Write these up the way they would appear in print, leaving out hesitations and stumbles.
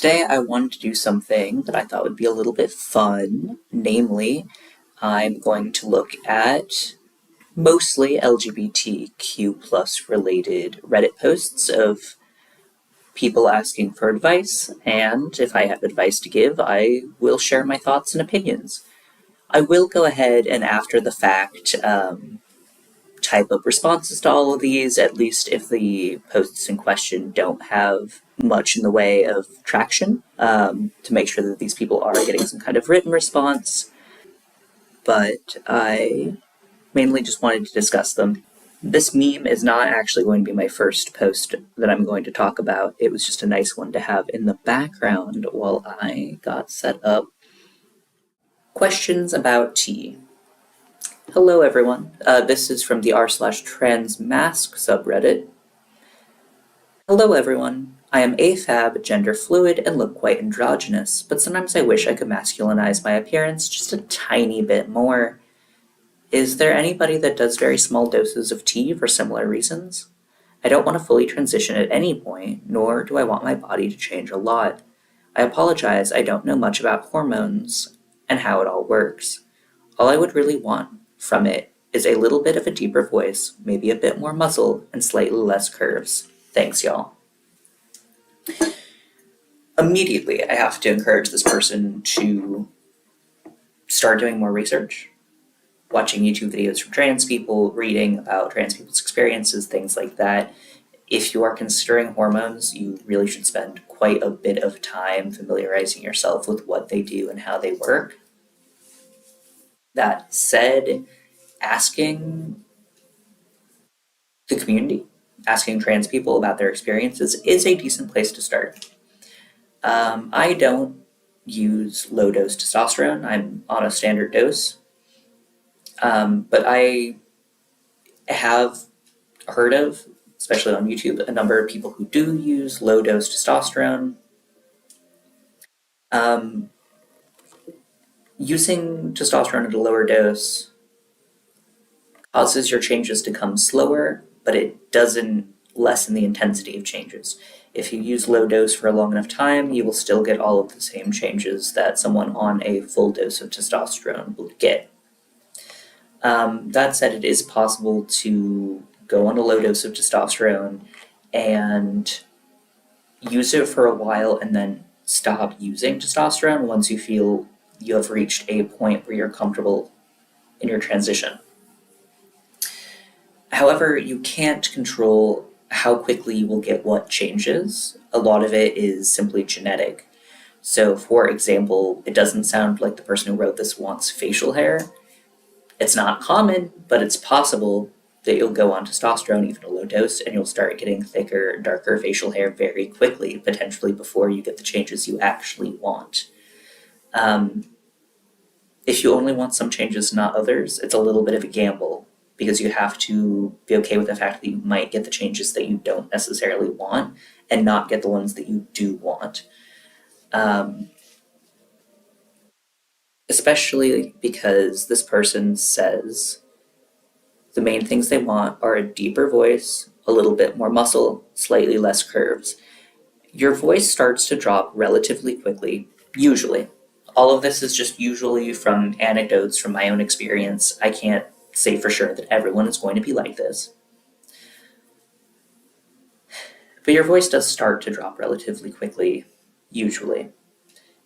Today I wanted to do something that I thought would be a little bit fun, namely, I'm going to look at mostly LGBTQ plus related Reddit posts of people asking for advice, and if I have advice to give, I will share my thoughts and opinions. I will go ahead and after the fact type up responses to all of these, at least if the posts in question don't have much in the way of traction, to make sure that these people are getting some kind of written response. But I mainly just wanted to discuss them. This meme is not actually going to be my first post that I'm going to talk about. It was just a nice one to have in the background while I got set up. Questions about tea. Hello everyone, this is from the r/transmask subreddit. Hello everyone, I am AFAB, gender fluid, and look quite androgynous, but sometimes I wish I could masculinize my appearance just a tiny bit more. Is there anybody that does very small doses of tea for similar reasons? I don't want to fully transition at any point, nor do I want my body to change a lot. I apologize, I don't know much about hormones and how it all works. All I would really want from it is a little bit of a deeper voice, maybe a bit more muscle, and slightly less curves. Thanks, y'all. Immediately, I have to encourage this person to start doing more research, watching YouTube videos from trans people, reading about trans people's experiences, things like that. If you are considering hormones, you really should spend quite a bit of time familiarizing yourself with what they do and how they work. That said, asking the community, asking trans people about their experiences is a decent place to start. I don't use low-dose testosterone. I'm on a standard dose. But I have heard of, especially on YouTube, a number of people who do use low-dose testosterone. Using testosterone at a lower dose causes your changes to come slower, but it doesn't lessen the intensity of changes. If you use low dose for a long enough time, you will still get all of the same changes that someone on a full dose of testosterone would get. That said, it is possible to go on a low dose of testosterone and use it for a while and then stop using testosterone once you feel you have reached a point where you're comfortable in your transition. However, you can't control how quickly you will get what changes. A lot of it is simply genetic. So, for example, it doesn't sound like the person who wrote this wants facial hair. It's not common, but it's possible that you'll go on testosterone, even a low dose, and you'll start getting thicker, darker facial hair very quickly, potentially before you get the changes you actually want. If you only want some changes, not others, it's a little bit of a gamble because you have to be okay with the fact that you might get the changes that you don't necessarily want and not get the ones that you do want. Especially because this person says the main things they want are a deeper voice, a little bit more muscle, slightly less curves. Your voice starts to drop relatively quickly, usually. All of this is just usually from anecdotes from my own experience. I can't say for sure that everyone is going to be like this. But your voice does start to drop relatively quickly, usually.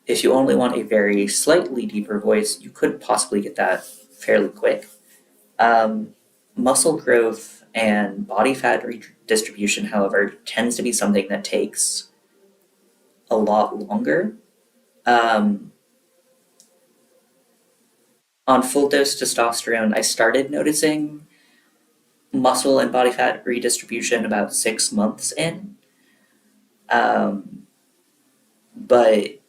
If you only want a very slightly deeper voice, you could possibly get that fairly quick. Muscle growth and body fat redistribution, however, tends to be something that takes a lot longer. On full dose testosterone, I started noticing muscle and body fat redistribution about 6 months in. But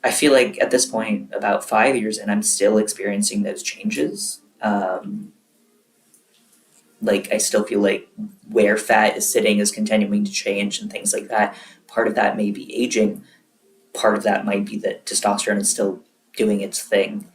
I feel like at this point, about 5 years in, I'm still experiencing those changes. I still feel like where fat is sitting is continuing to change and things like that. Part of that may be aging. Part of that might be that testosterone is still doing its thing.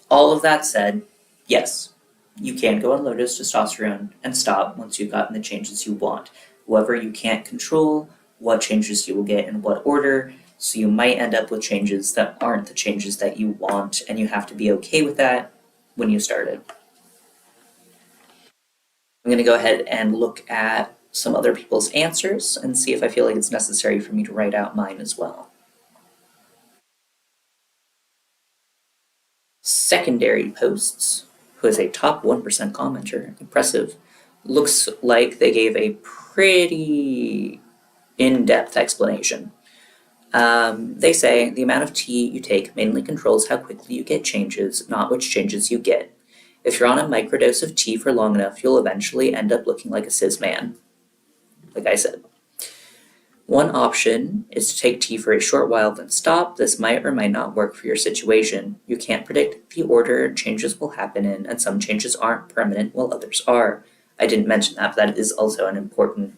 All of that said, yes, you can go on low-dose testosterone and stop once you've gotten the changes you want. However, you can't control what changes you will get in what order, so you might end up with changes that aren't the changes that you want, and you have to be okay with that when you start it. I'm going to go ahead and look at some other people's answers and see if I feel like it's necessary for me to write out mine as well. Secondary posts, who is a top 1% commenter, impressive, looks like they gave a pretty in-depth explanation. They say the amount of tea you take mainly controls how quickly you get changes, not which changes you get. If you're on a microdose of tea for long enough, you'll eventually end up looking like a cis man. Like I said. One option is to take tea for a short while, then stop. This might or might not work for your situation. You can't predict the order changes will happen in, and some changes aren't permanent while others are. I didn't mention that, but that is also an important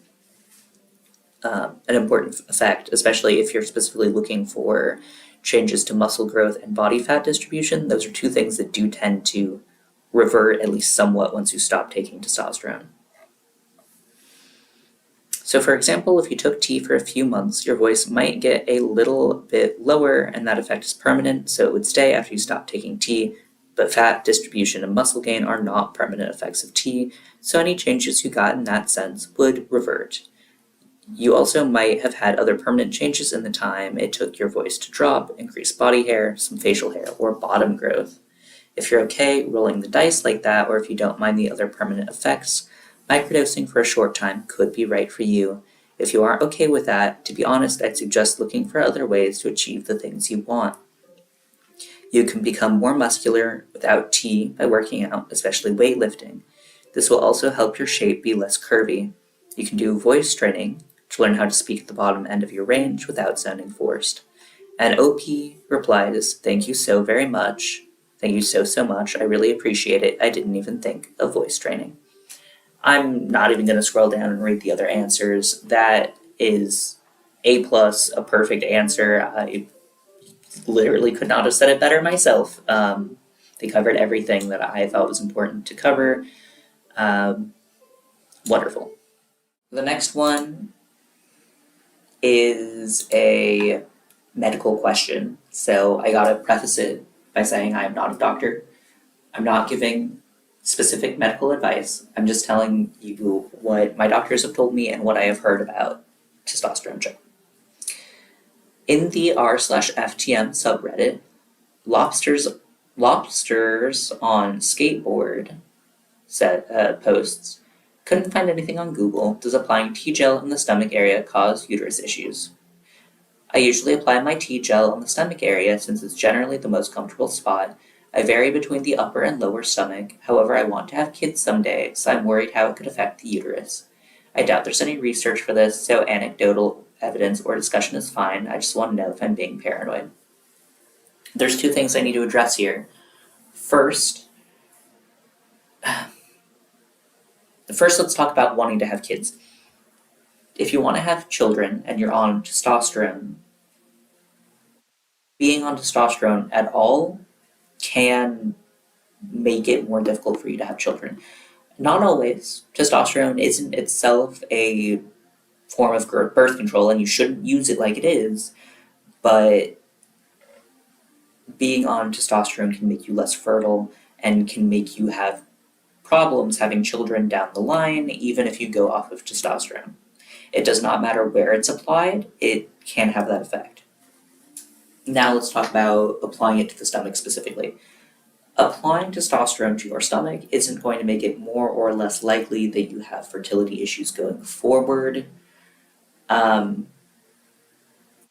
effect, especially if you're specifically looking for changes to muscle growth and body fat distribution. Those are two things that do tend to revert at least somewhat once you stop taking testosterone. So for example, if you took tea for a few months, your voice might get a little bit lower, and that effect is permanent, so it would stay after you stop taking tea, but fat distribution and muscle gain are not permanent effects of tea, so any changes you got in that sense would revert. You also might have had other permanent changes in the time it took your voice to drop, increased body hair, some facial hair, or bottom growth. If you're okay rolling the dice like that, or if you don't mind the other permanent effects, microdosing for a short time could be right for you. If you aren't okay with that, to be honest, I'd suggest looking for other ways to achieve the things you want. You can become more muscular without tea by working out, especially weightlifting. This will also help your shape be less curvy. You can do voice training to learn how to speak at the bottom end of your range without sounding forced. And OP replies, "Thank you so very much. Thank you so much. I really appreciate it. I didn't even think of voice training." I'm not even going to scroll down and read the other answers. That is A+, a perfect answer. I literally could not have said it better myself. They covered everything that I thought was important to cover. Wonderful. The next one is a medical question. So I gotta preface it by saying I am not a doctor. I'm not giving specific medical advice. I'm just telling you what my doctors have told me and what I have heard about testosterone gel. In the r/FTM subreddit, lobsters on skateboard posts couldn't find anything on Google. Does applying tea gel in the stomach area cause uterus issues? I usually apply my tea gel on the stomach area since it's generally the most comfortable spot. I vary between the upper and lower stomach. However, I want to have kids someday, so I'm worried how it could affect the uterus. I doubt there's any research for this, so anecdotal evidence or discussion is fine. I just want to know if I'm being paranoid. There's two things I need to address here. First, let's talk about wanting to have kids. If you want to have children and you're on testosterone, being on testosterone at all can make it more difficult for you to have children. Not always. Testosterone isn't itself a form of birth control, and you shouldn't use it like it is, but being on testosterone can make you less fertile and can make you have problems having children down the line, even if you go off of testosterone. It does not matter where it's applied, it can have that effect. Now let's talk about applying it to the stomach specifically. Applying testosterone to your stomach isn't going to make it more or less likely that you have fertility issues going forward.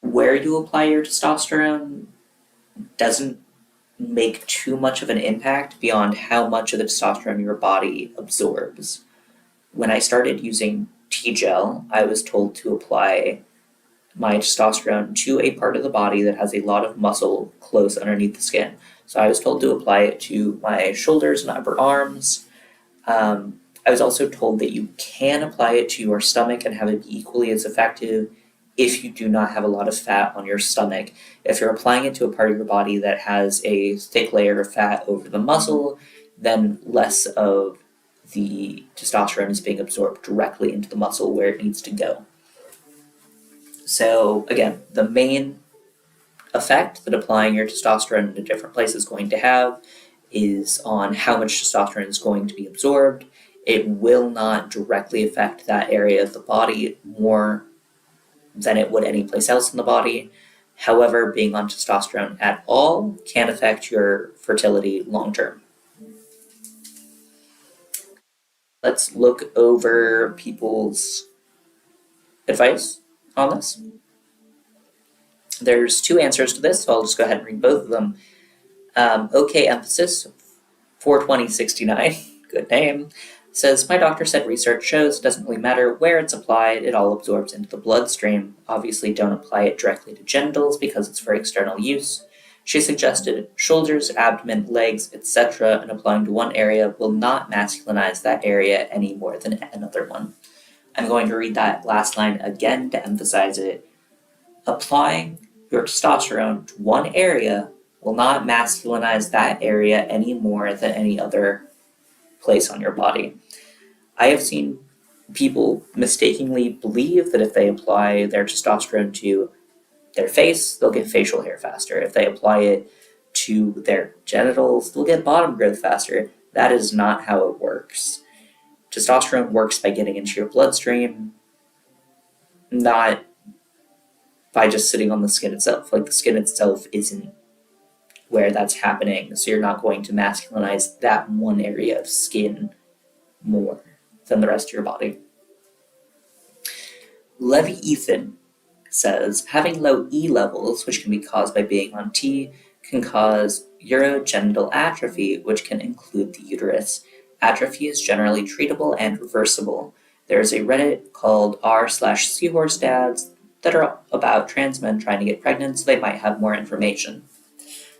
Where you apply your testosterone doesn't make too much of an impact beyond how much of the testosterone your body absorbs. When I started using T-gel, I was told to apply my testosterone to a part of the body that has a lot of muscle close underneath the skin. So I was told to apply it to my shoulders and upper arms. I was also told that you can apply it to your stomach and have it be equally as effective if you do not have a lot of fat on your stomach. If you're applying it to a part of your body that has a thick layer of fat over the muscle, then less of the testosterone is being absorbed directly into the muscle where it needs to go. So again, the main effect that applying your testosterone in a different place is going to have is on how much testosterone is going to be absorbed. It will not directly affect that area of the body more than it would any place else in the body. However, being on testosterone at all can affect your fertility long term. Let's look over people's advice on this. There's two answers to this, so I'll just go ahead and read both of them. OK Emphasis 42069, good name, says, my doctor said research shows it doesn't really matter where it's applied, it all absorbs into the bloodstream. Obviously, don't apply it directly to genitals because it's for external use. She suggested shoulders, abdomen, legs, etc., and applying to one area will not masculinize that area any more than another one. I'm going to read that last line again to emphasize it. Applying your testosterone to one area will not masculinize that area any more than any other place on your body. I have seen people mistakenly believe that if they apply their testosterone to their face, they'll get facial hair faster. If they apply it to their genitals, they'll get bottom growth faster. That is not how it works. Testosterone works by getting into your bloodstream, not by just sitting on the skin itself. Like, the skin itself isn't where that's happening, so you're not going to masculinize that one area of skin more than the rest of your body. Levy Ethan says, having low E levels, which can be caused by being on T, can cause urogenital atrophy, which can include the uterus. Atrophy is generally treatable and reversible. There is a Reddit called r/seahorse dads that are about trans men trying to get pregnant, so they might have more information.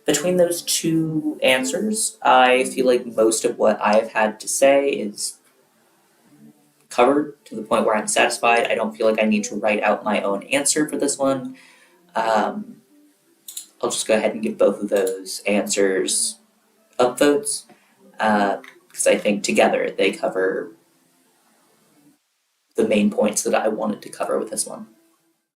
Between those two answers, I feel like most of what I've had to say is covered to the point where I'm satisfied. I don't feel like I need to write out my own answer for this one. I'll just go ahead and give both of those answers upvotes, because I think together they cover the main points that I wanted to cover with this one.